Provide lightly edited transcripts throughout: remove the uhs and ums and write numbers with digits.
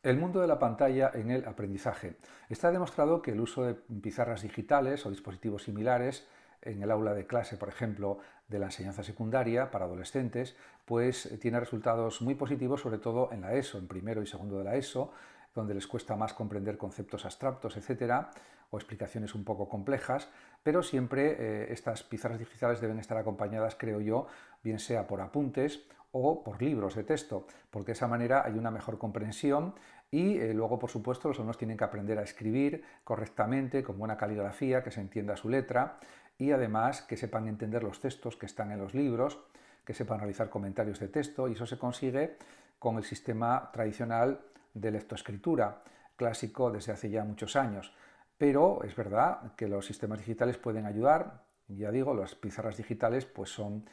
El mundo de la pantalla en el aprendizaje. Está demostrado que el uso de pizarras digitales o dispositivos similares en el aula de clase, por ejemplo, de la enseñanza secundaria para adolescentes, pues tiene resultados muy positivos, sobre todo en la ESO, en primero y segundo de la ESO, donde les cuesta más comprender conceptos abstractos, etcétera, o explicaciones un poco complejas, pero siempre estas pizarras digitales deben estar acompañadas, creo yo, bien sea por apuntes o por libros de texto, porque de esa manera hay una mejor comprensión y luego, por supuesto, los alumnos tienen que aprender a escribir correctamente, con buena caligrafía, que se entienda su letra y además que sepan entender los textos que están en los libros, que sepan realizar comentarios de texto, y eso se consigue con el sistema tradicional de lectoescritura, clásico desde hace ya muchos años. Pero es verdad que los sistemas digitales pueden ayudar, ya digo, las pizarras digitales pues son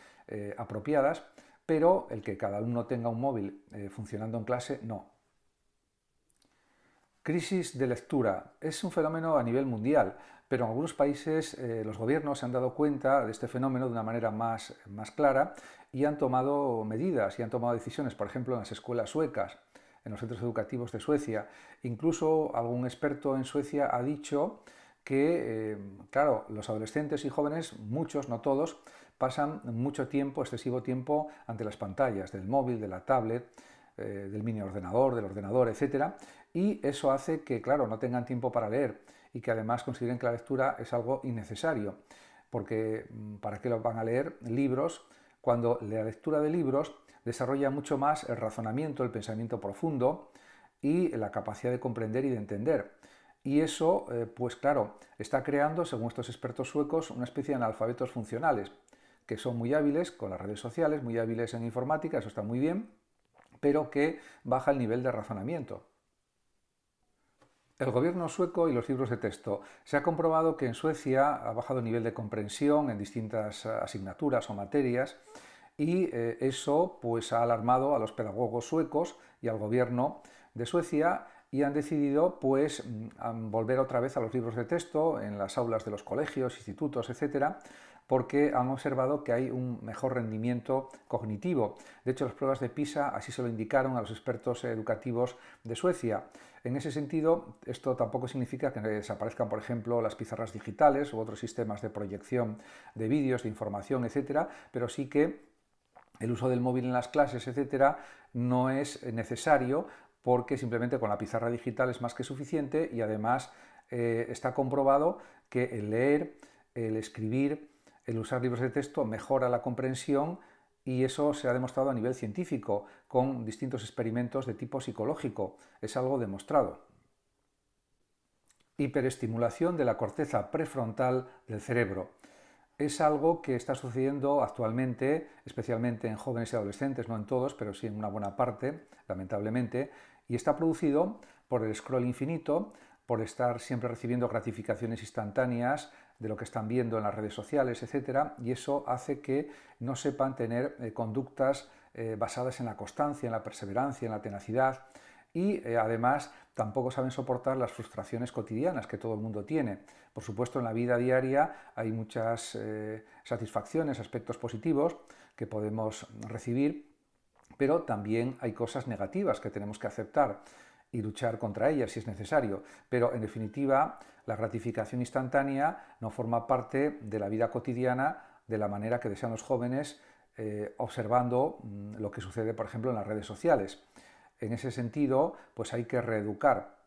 apropiadas, pero el que cada alumno tenga un móvil funcionando en clase, no. Crisis de lectura. Es un fenómeno a nivel mundial, pero en algunos países los gobiernos se han dado cuenta de este fenómeno de una manera más clara y han tomado medidas y han tomado decisiones, por ejemplo, en las escuelas suecas, en los centros educativos de Suecia. Incluso algún experto en Suecia ha dicho que, claro, los adolescentes y jóvenes, muchos, no todos, pasan mucho tiempo, excesivo tiempo, ante las pantallas del móvil, de la tablet, del mini ordenador, del ordenador, etcétera, y eso hace que, claro, no tengan tiempo para leer y que además consideren que la lectura es algo innecesario, porque ¿para qué lo van a leer libros cuando la lectura de libros desarrolla mucho más el razonamiento, el pensamiento profundo y la capacidad de comprender y de entender? Y eso, pues claro, está creando, según estos expertos suecos, una especie de analfabetos funcionales, que son muy hábiles con las redes sociales, muy hábiles en informática, eso está muy bien, pero que baja el nivel de razonamiento. El gobierno sueco y los libros de texto. Se ha comprobado que en Suecia ha bajado el nivel de comprensión en distintas asignaturas o materias y eso pues ha alarmado a los pedagogos suecos y al gobierno de Suecia y han decidido pues volver otra vez a los libros de texto en las aulas de los colegios, institutos, etcétera, porque han observado que hay un mejor rendimiento cognitivo. De hecho, las pruebas de PISA así se lo indicaron a los expertos educativos de Suecia. En ese sentido, esto tampoco significa que desaparezcan, por ejemplo, las pizarras digitales u otros sistemas de proyección de vídeos, de información, etcétera, pero sí que el uso del móvil en las clases, etcétera, no es necesario porque simplemente con la pizarra digital es más que suficiente y además está comprobado que el leer, el escribir, el usar libros de texto mejora la comprensión y eso se ha demostrado a nivel científico con distintos experimentos de tipo psicológico. Es algo demostrado. Hiperestimulación de la corteza prefrontal del cerebro. Es algo que está sucediendo actualmente, especialmente en jóvenes y adolescentes, no en todos, pero sí en una buena parte, lamentablemente, y está producido por el scroll infinito, por estar siempre recibiendo gratificaciones instantáneas de lo que están viendo en las redes sociales, etcétera, y eso hace que no sepan tener conductas basadas en la constancia, en la perseverancia, en la tenacidad, y además tampoco saben soportar las frustraciones cotidianas que todo el mundo tiene. Por supuesto, en la vida diaria hay muchas satisfacciones, aspectos positivos que podemos recibir, pero también hay cosas negativas que tenemos que aceptar y luchar contra ellas si es necesario. Pero en definitiva, la gratificación instantánea no forma parte de la vida cotidiana de la manera que desean los jóvenes observando lo que sucede, por ejemplo, en las redes sociales. En ese sentido, pues hay que reeducar.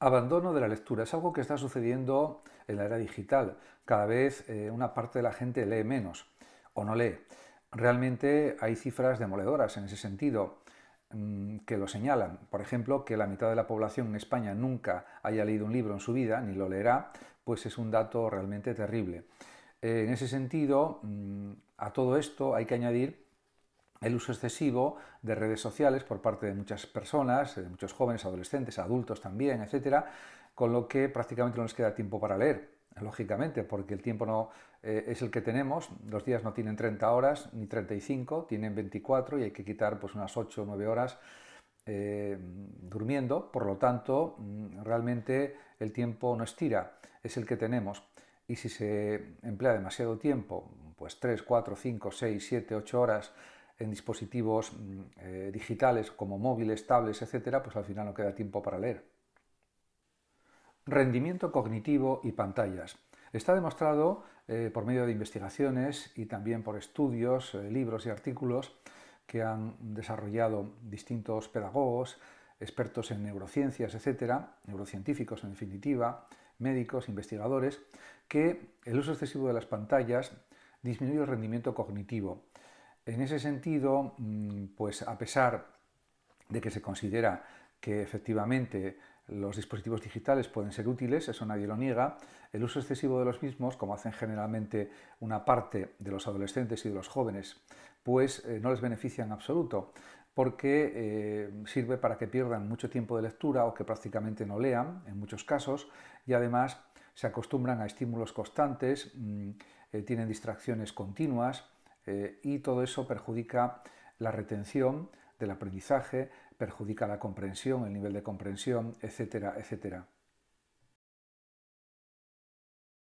Abandono de la lectura es algo que está sucediendo en la era digital. Cada vez una parte de la gente lee menos o no lee. Realmente hay cifras demoledoras en ese sentido que lo señalan. Por ejemplo, que la mitad de la población en España nunca haya leído un libro en su vida, ni lo leerá, pues es un dato realmente terrible. En ese sentido, a todo esto hay que añadir el uso excesivo de redes sociales por parte de muchas personas, de muchos jóvenes, adolescentes, adultos también, etcétera, con lo que prácticamente no les queda tiempo para leer, lógicamente, porque el tiempo no es el que tenemos, los días no tienen 30 horas ni 35, tienen 24 y hay que quitar pues unas 8 o 9 horas durmiendo, por lo tanto, realmente el tiempo no estira, es el que tenemos. Y si se emplea demasiado tiempo, pues 3, 4, 5, 6, 7, 8 horas en dispositivos digitales como móviles, tablets, etcétera, pues al final no queda tiempo para leer. Rendimiento cognitivo y pantallas. Está demostrado por medio de investigaciones y también por estudios, libros y artículos que han desarrollado distintos pedagogos, expertos en neurociencias, etcétera, neurocientíficos en definitiva, médicos, investigadores, que el uso excesivo de las pantallas disminuye el rendimiento cognitivo. En ese sentido, pues a pesar de que se considera que efectivamente los dispositivos digitales pueden ser útiles, eso nadie lo niega, el uso excesivo de los mismos, como hacen generalmente una parte de los adolescentes y de los jóvenes, pues no les beneficia en absoluto, porque sirve para que pierdan mucho tiempo de lectura o que prácticamente no lean, en muchos casos, y además se acostumbran a estímulos constantes, tienen distracciones continuas, y todo eso perjudica la retención del aprendizaje, perjudica la comprensión, el nivel de comprensión, etcétera, etcétera.